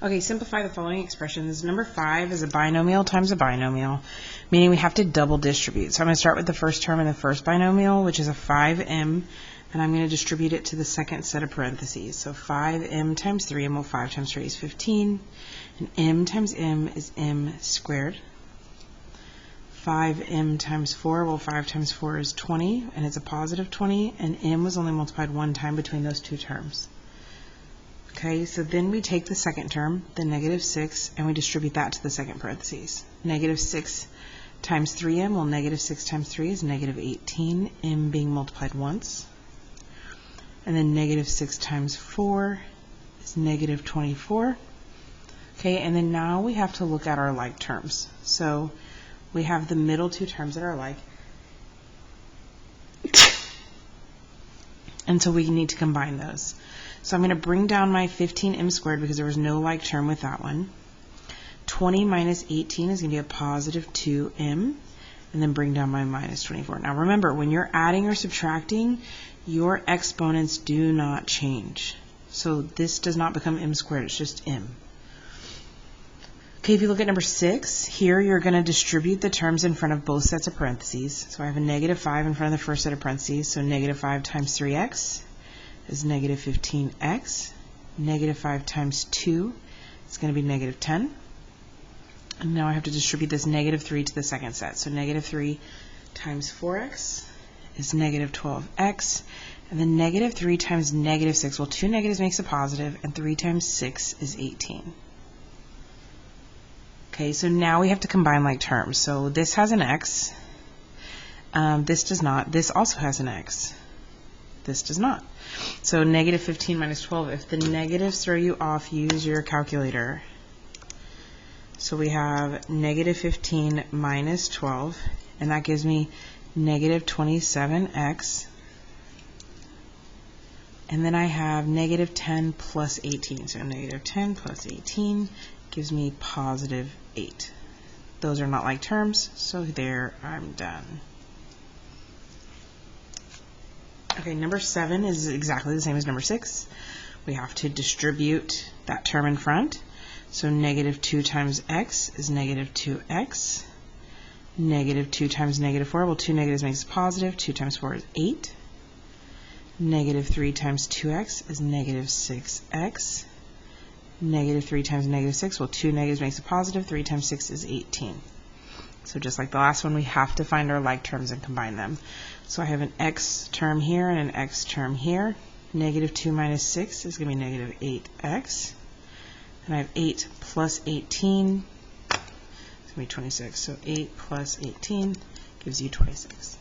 Okay, simplify the following expressions. Number 5 is a binomial times a binomial, meaning we have to double distribute. So I'm going to start with the first term in the first binomial, which is a 5m, and I'm going to distribute it to the second set of parentheses. So 5m times 3m, well, 5 times 3 is 15, and m times m is m squared. 5m times 4, well, 5 times 4 is 20, and it's a positive 20, and m was only multiplied one time between those two terms. Okay, so then we take the second term, the negative 6, and we distribute that to the second parentheses. Negative 6 times 3m, well, negative 6 times 3 is negative 18, m being multiplied once. And then negative 6 times 4 is negative 24. Okay, and then now we have to look at our like terms. So we have the middle two terms that are like. And so we need to combine those. So I'm going to bring down my 15m squared because there was no like term with that one. 20 minus 18 is going to be a positive 2m, and then bring down my minus 24. Now remember, when you're adding or subtracting, your exponents do not change. So this does not become m squared, it's just m. Okay, if you look at number 6, here you're going to distribute the terms in front of both sets of parentheses. So I have a negative 5 in front of the first set of parentheses, so negative 5 times 3x is negative 15x. Negative 5 times 2 is going to be negative 10. And now I have to distribute this negative 3 to the second set. So negative 3 times 4x is negative 12x. And then negative 3 times negative 6, well, 2 negatives makes a positive, and 3 times 6 is 18. Okay, so now we have to combine like terms. So this has an x. This does not. This also has an x. This does not. So negative 15 minus 12. If the negatives throw you off, use your calculator. So we have negative 15 minus 12, and that gives me negative 27x. And then I have negative 10 plus 18. So negative 10 plus 18 gives me positive 8. Those are not like terms, so there I'm done. Okay, number 7 is exactly the same as number 6. We have to distribute that term in front. So negative 2 times x is negative 2x. Negative 2 times negative 4, well, 2 negatives makes a positive. 2 times 4 is 8. Negative 3 times 2x is negative 6x. Negative 3 times negative 6, well, 2 negatives makes a positive. 3 times 6 is 18. So just like the last one, we have to find our like terms and combine them. So I have an x term here and an x term here. Negative 2 minus 6 is going to be negative 8x. And I have 8 plus 18. It's going to be 26. So 8 plus 18 gives you 26.